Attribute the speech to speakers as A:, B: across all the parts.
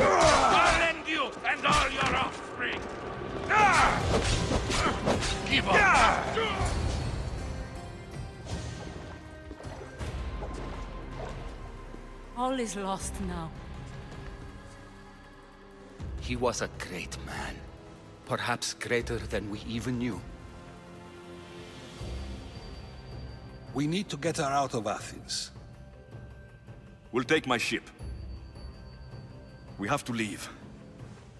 A: I'll end you and all your offspring! Give up!
B: All is lost now.
C: He was a great man. Perhaps greater than we even knew.
D: We need to get her out of Athens.
E: We'll take my ship. We have to leave.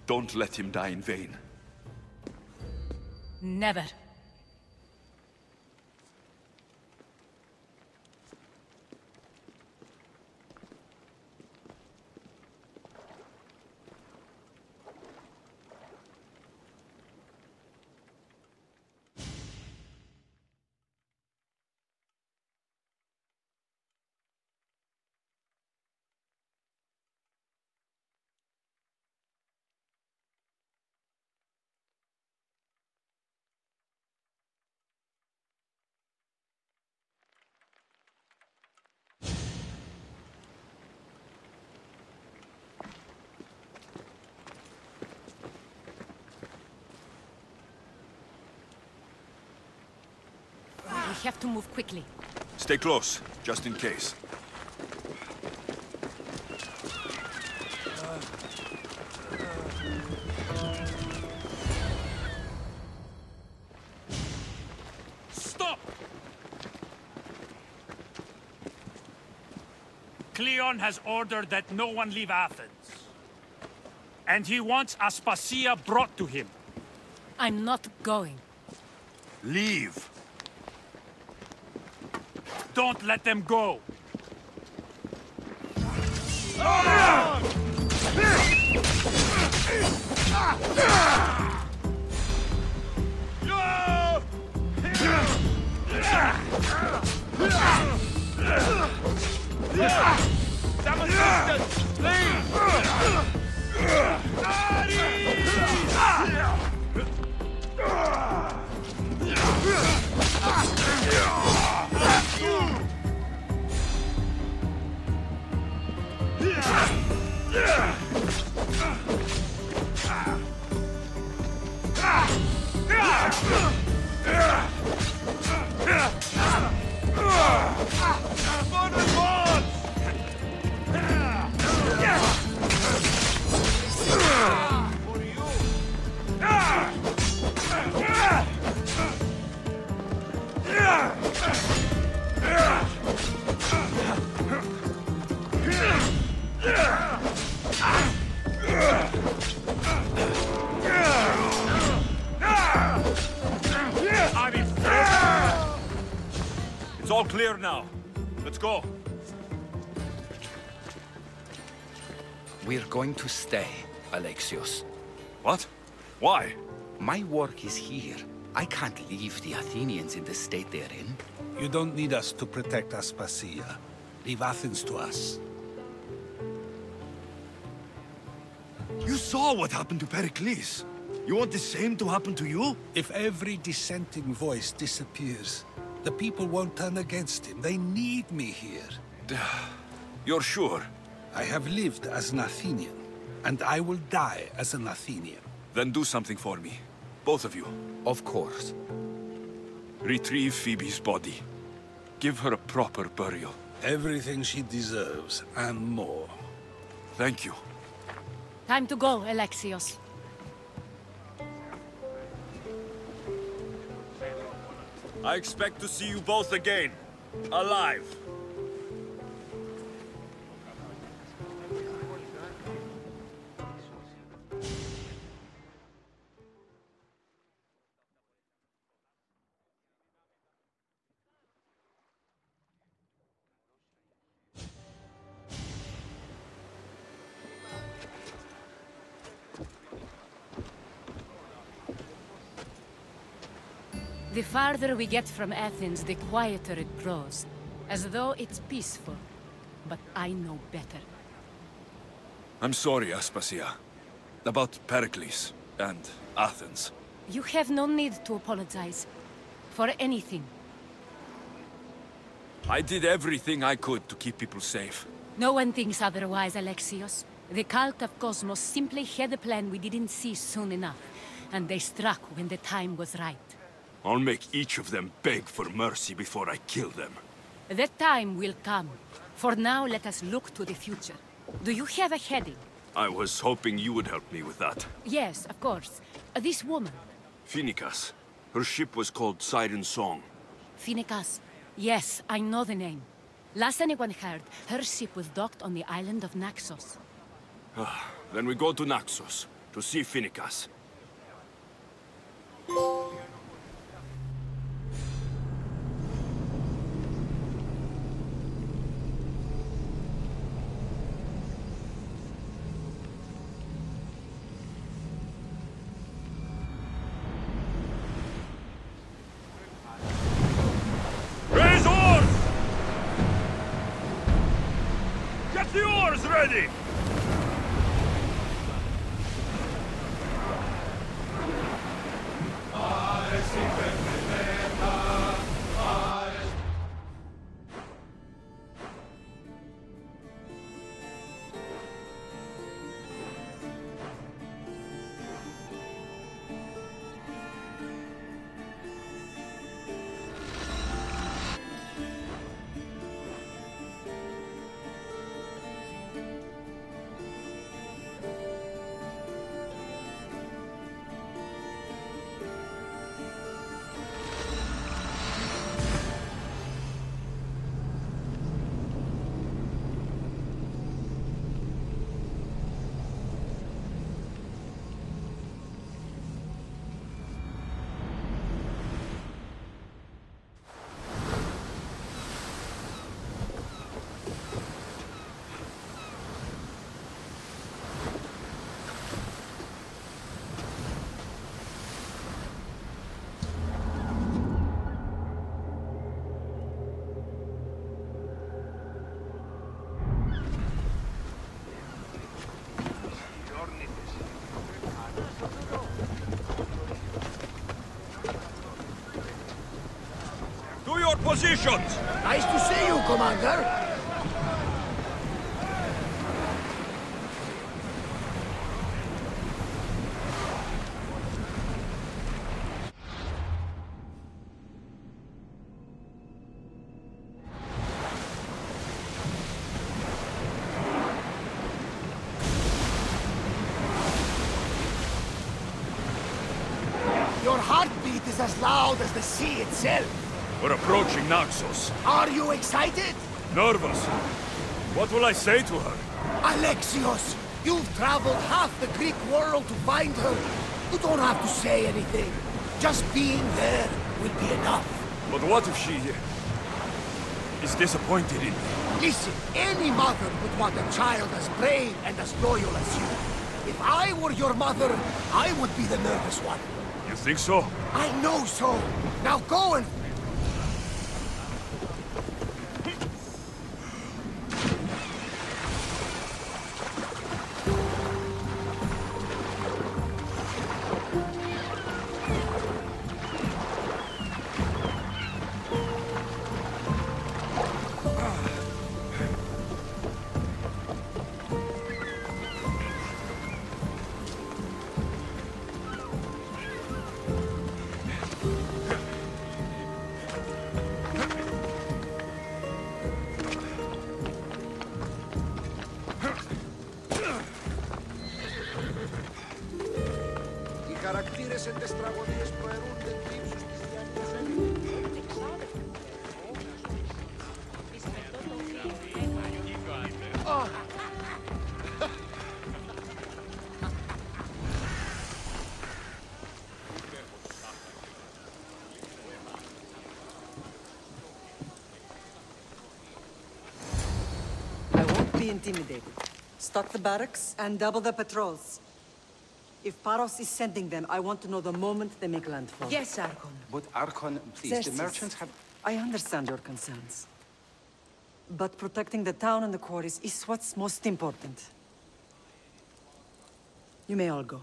E: Don't let him die in vain.
B: Never. We have to move quickly.
E: Stay close, just in case.
A: Stop! Cleon has ordered that no one leave Athens. And he wants Aspasia brought to him.
B: I'm not going.
E: Leave!
A: Don't let them go! Some assistance, please!
E: It's all clear now. Let's go.
C: We're going to stay, Alexios.
E: What? Why?
C: My work is here. I can't leave the Athenians in the state they're in.
D: You don't need us to protect Aspasia. Leave Athens to us.
E: You saw what happened to Pericles. You want the same to happen to you?
D: If every dissenting voice disappears, the people won't turn against him. They need me here.
E: You're sure?
D: I have lived as an Athenian, and I will die as an Athenian.
E: Then do something for me. Both of you.
C: Of course.
E: Retrieve Phoebe's body. Give her a proper burial.
D: Everything she deserves, and more.
E: Thank you.
B: Time to go, Alexios.
E: I expect to see you both again. Alive.
B: The farther we get from Athens, the quieter it grows. As though it's peaceful. But I know better.
E: I'm sorry, Aspasia. About Pericles and Athens.
B: You have no need to apologize. For anything.
E: I did everything I could to keep people safe.
B: No one thinks otherwise, Alexios. The cult of Cosmos simply had a plan we didn't see soon enough. And they struck when the time was right.
E: I'll make each of them beg for mercy before I kill them.
B: That time will come. For now, let us look to the future. Do you have a heading?
E: I was hoping you would help me with that.
B: Yes, of course. This woman.
E: Phoenicas. Her ship was called Siren Song.
B: Phoenicas. Yes, I know the name. Last anyone heard, her ship was docked on the island of Naxos.
E: Then we go to Naxos to see Phoenicas.
A: Raise oars! Get the oars ready! Positions!
F: Nice to see you, Commander. Your heartbeat is as loud as the sea itself.
E: We're approaching Naxos.
F: Are you excited?
E: Nervous. What will I say to her?
F: Alexios, you've traveled half the Greek world to find her. You don't have to say anything. Just being there will be enough.
E: But what if she is disappointed in me?
F: Listen, any mother would want a child as brave and as loyal as you. If I were your mother, I would be the nervous one.
E: You think so?
F: I know so. Now go and...
G: Be intimidated. Stock the barracks and double the patrols. If Paros is sending them, I want to know the moment they make landfall.
H: Yes, Archon.
I: But Archon, please,
G: Xerxes,
I: the merchants have...
G: I understand your concerns. But protecting the town and the quarries is what's most important. You may all go.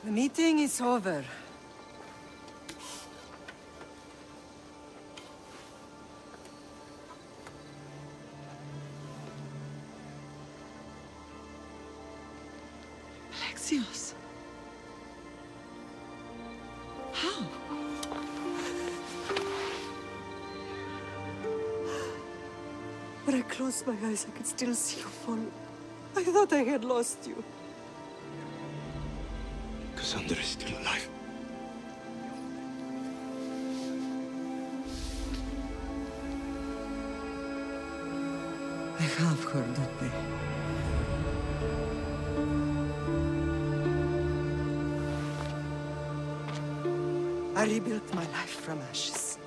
G: The meeting is over.
H: Alexios. How?
G: When I closed my eyes, I could still see you fall. I thought I had lost you.
I: Kassandra is still alive.
G: I have heard that day. I rebuilt my life from ashes.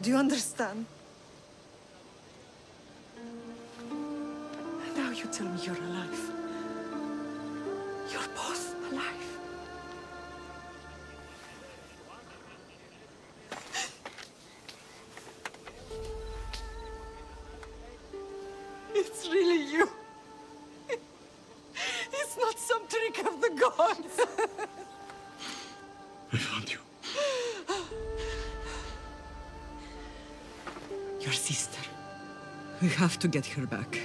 G: Do you understand? Now you tell me you're alive. You're both alive. It's really you. It's not some trick of the gods.
I: I found you.
G: Your sister. We have to get her back.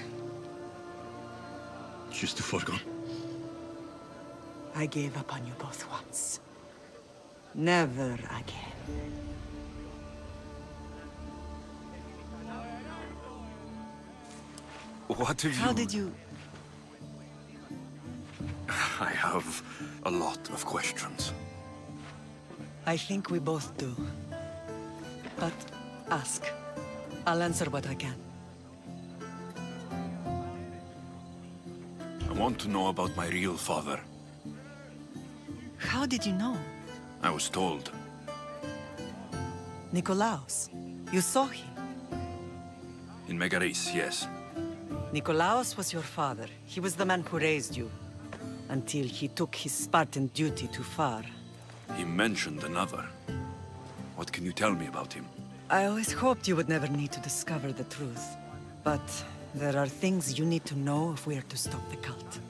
I: She's too far gone.
G: I gave up on you both once. Never again.
E: What have you...
G: How did you...
E: I have a lot of questions.
G: I think we both do. But ask. I'll answer what I can.
E: I want to know about my real father.
G: How did you know?
E: I was told.
G: Nikolaos. You saw him.
E: In Megaris, yes.
G: Nikolaos was your father. He was the man who raised you. Until he took his Spartan duty too far.
E: He mentioned another. What can you tell me about him?
G: I always hoped you would never need to discover the truth. But there are things you need to know if we are to stop the cult.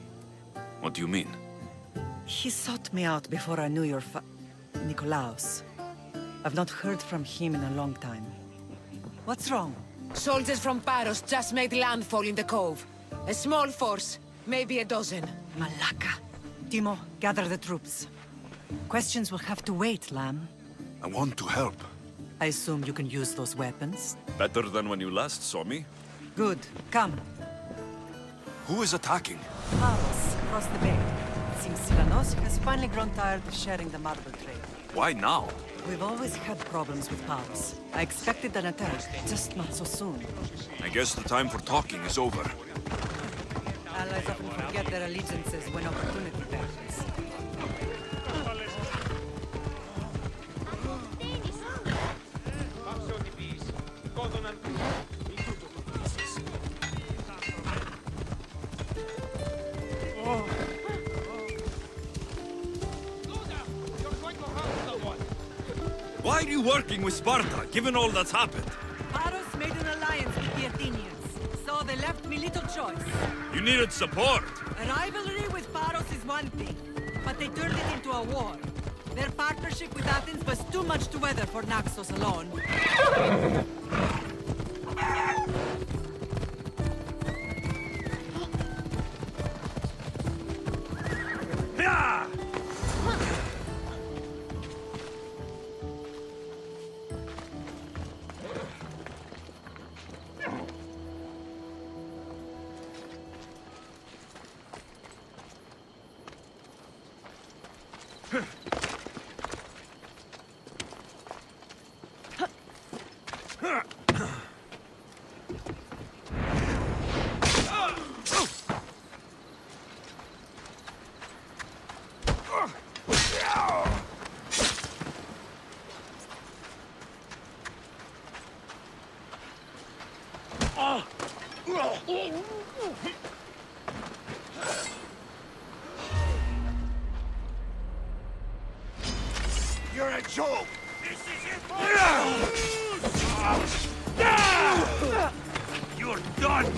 E: What do you mean?
G: He sought me out before I knew your Nikolaos. I've not heard from him in a long time. What's wrong?
H: Soldiers from Paros just made landfall in the cove. A small force, maybe a dozen.
G: Malaka. Timo, gather the troops. Questions will have to wait, Lamb.
E: I want to help.
G: I assume you can use those weapons?
E: Better than when you last saw me.
G: Good. Come.
E: Who is attacking?
G: Paros, across the bay. It seems Silanos has finally grown tired of sharing the marble trade.
E: Why now?
G: We've always had problems with Paros. I expected an attack, just not so soon.
E: I guess the time for talking is over.
G: Allies often forget their allegiances when opportunity passes.
E: Why are you working with Sparta, given all that's happened?
G: Paros made an alliance with the Athenians, so they left me little choice.
E: You needed support.
G: A rivalry with Paros is one thing, but they turned it into a war. Their partnership with Athens was too much to weather for Naxos alone.
F: You're a joke!
A: This is it for you! You're done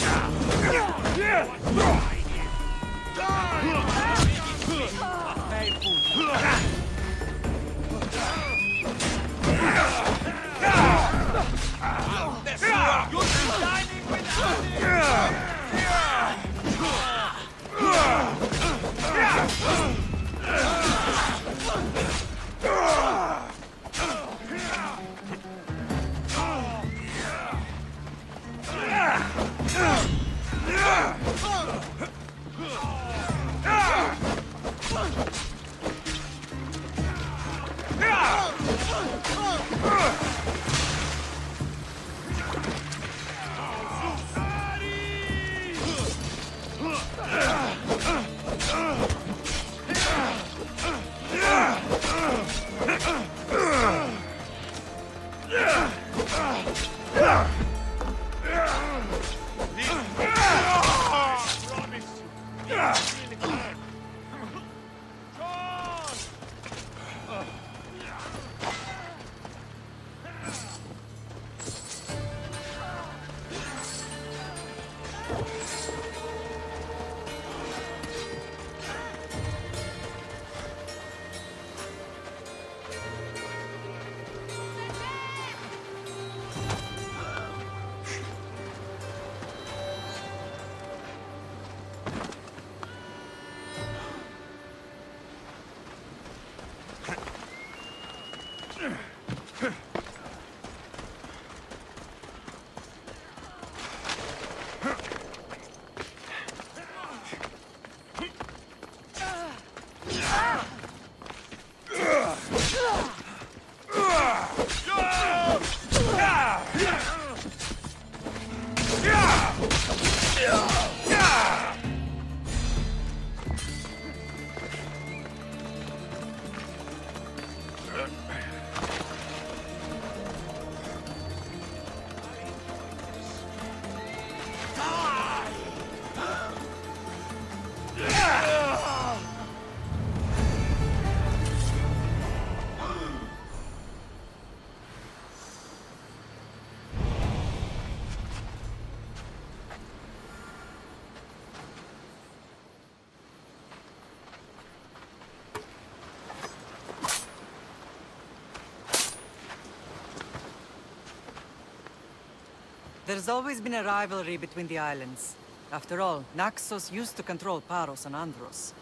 G: There's always been a rivalry between the islands. After all, Naxos used to control Paros and Andros.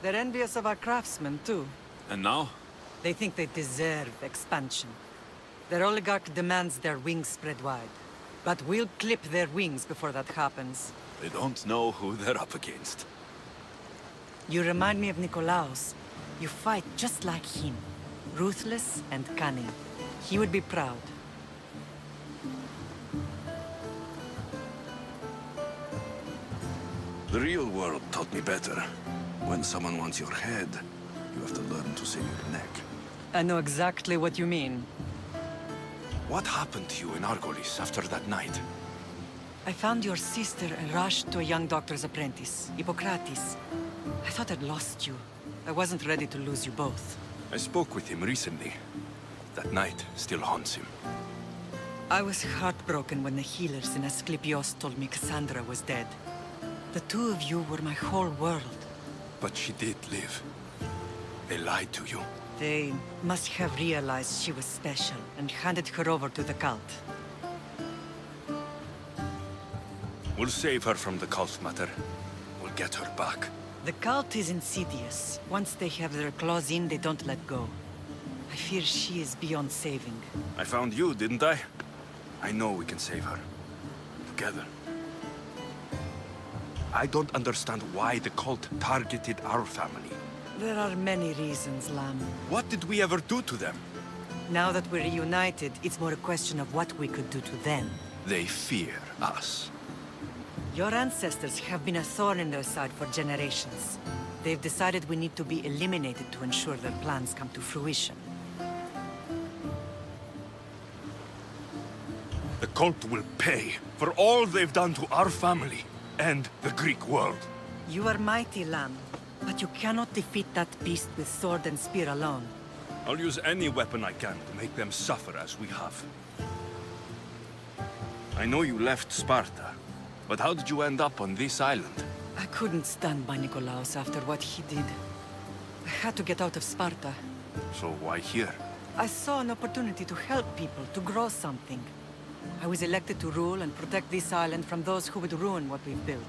G: They're envious of our craftsmen, too.
E: And now?
G: They think they deserve expansion. Their oligarch demands their wings spread wide. But we'll clip their wings before that happens.
E: They don't know who they're up against.
G: You remind me of Nikolaos. You fight just like him. Ruthless and cunning. He would be proud.
I: The real world taught me better. When someone wants your head, you have to learn to save your neck.
G: I know exactly what you mean.
I: What happened to you in Argolis after that night?
G: I found your sister and rushed to a young doctor's apprentice, Hippocrates. I thought I'd lost you. I wasn't ready to lose you both.
I: I spoke with him recently. That night still haunts him.
G: I was heartbroken when the healers in Asclepios told me Kassandra was dead. The two of you were my whole world.
I: But she did live. They lied to you.
G: They must have realized she was special and handed her over to the cult.
I: We'll save her from the cult matter. We'll get her back.
G: The cult is insidious. Once they have their claws in, they don't let go. I fear she is beyond saving.
I: I found you, didn't I? I know we can save her. Together. I don't understand why the cult targeted our family.
G: There are many reasons, Lamb.
E: What did we ever do to them?
G: Now that we're reunited, it's more a question of what we could do to them.
E: They fear us.
G: Your ancestors have been a thorn in their side for generations. They've decided we need to be eliminated to ensure their plans come to fruition.
E: The cult will pay for all they've done to our family and the Greek world.
G: You are mighty, Lamb, but you cannot defeat that beast with sword and spear alone.
E: I'll use any weapon I can to make them suffer as we have. I know you left Sparta, but how did you end up on this island?
G: I couldn't stand by Nikolaos after what he did. I had to get out of Sparta.
E: So why here?
G: I saw an opportunity to help people, to grow something. I was elected to rule and protect this island from those who would ruin what we've built.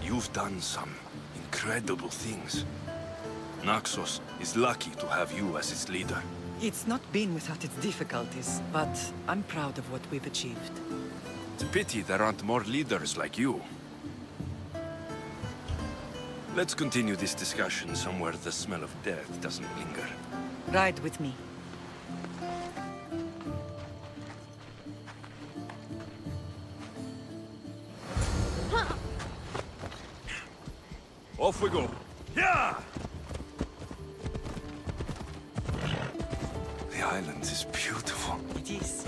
E: You've done some incredible things. Naxos is lucky to have you as its leader.
G: It's not been without its difficulties, but I'm proud of what we've achieved.
E: It's a pity there aren't more leaders like you. Let's continue this discussion somewhere the smell of death doesn't linger.
G: Ride with me.
E: Off we go. Yeah! The island is beautiful.
G: It is.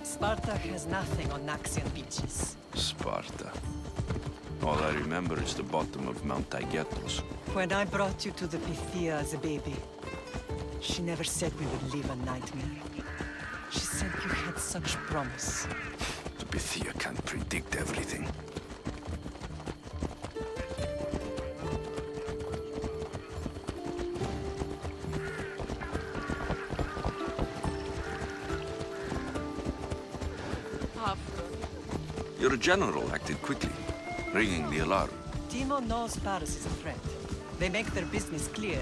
G: Sparta has nothing on Naxian beaches.
I: Sparta. All I remember is the bottom of Mount Taygetos.
G: When I brought you to the Pythia as a baby, she never said we would live a nightmare. She said you had such promise.
I: The Pythia can't predict everything. Your general acted quickly, ringing the alarm.
G: Timo knows Paris is a threat. They make their business clear.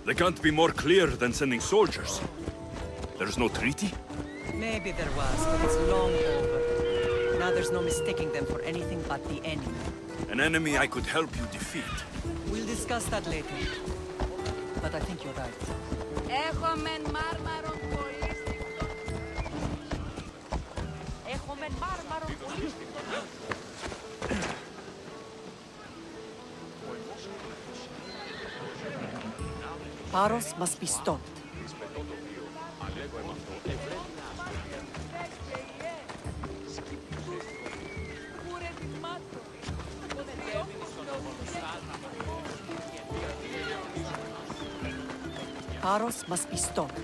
E: They can't be more clear than sending soldiers. There's no treaty?
G: Maybe there was, but it's long over. Now there's no mistaking them for anything but the enemy.
E: An enemy I could help you defeat.
G: We'll discuss that later. But I think you're right. Paros must be stopped. Paros must be stopped.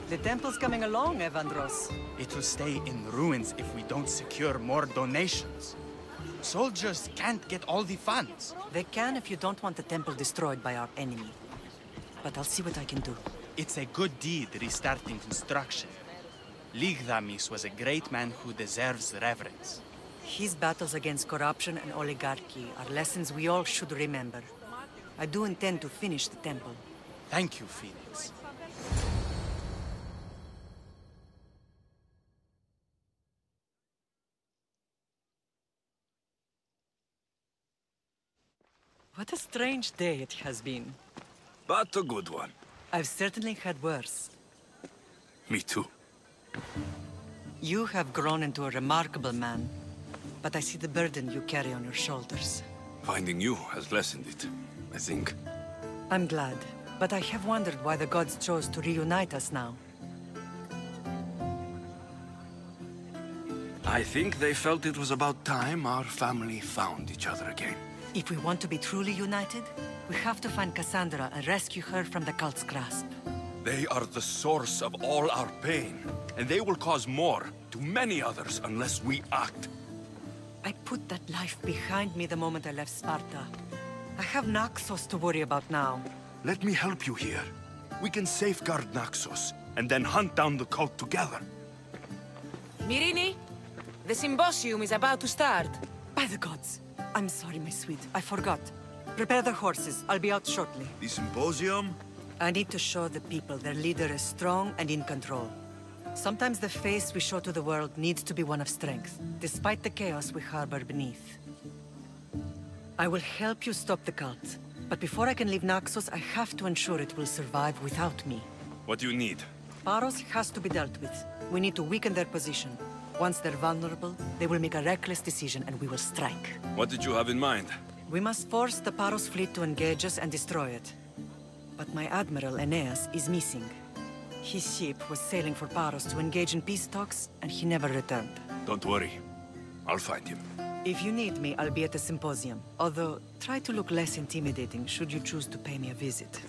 G: The temple's coming along, Evandros.
J: It will stay in ruins if we don't secure more donations. Soldiers can't get all the funds.
G: They can if you don't want the temple destroyed by our enemy. But I'll see what I can do.
J: It's a good deed restarting construction. Ligdamis was a great man who deserves reverence.
G: His battles against corruption and oligarchy are lessons we all should remember. I do intend to finish the temple.
J: Thank you, Phoenix.
G: What a strange day it has been.
E: But a good one.
G: I've certainly had worse.
E: Me too.
G: You have grown into a remarkable man, but I see the burden you carry on your shoulders.
E: Finding you has lessened it, I think.
G: I'm glad, but I have wondered why the gods chose to reunite us now.
E: I think they felt it was about time our family found each other again.
G: If we want to be truly united, we have to find Kassandra and rescue her from the cult's grasp.
E: They are the source of all our pain, and they will cause more to many others unless we act.
G: I put that life behind me the moment I left Sparta. I have Naxos to worry about now.
E: Let me help you here. We can safeguard Naxos, and then hunt down the cult together.
H: Myrrine, the symposium is about to start.
G: By the gods. I'm sorry, my sweet. I forgot. Prepare the horses. I'll be out shortly.
I: The symposium?
G: I need to show the people their leader is strong and in control. Sometimes the face we show to the world needs to be one of strength, despite the chaos we harbor beneath. I will help you stop the cult, but before I can leave Naxos, I have to ensure it will survive without me.
E: What do you need?
G: Paros has to be dealt with. We need to weaken their position. Once they're vulnerable, they will make a reckless decision and we will strike.
E: What did you have in mind?
G: We must force the Paros fleet to engage us and destroy it. But my admiral, Aeneas, is missing. His ship was sailing for Paros to engage in peace talks, and he never returned.
E: Don't worry. I'll find him.
G: If you need me, I'll be at the symposium. Although, try to look less intimidating should you choose to pay me a visit.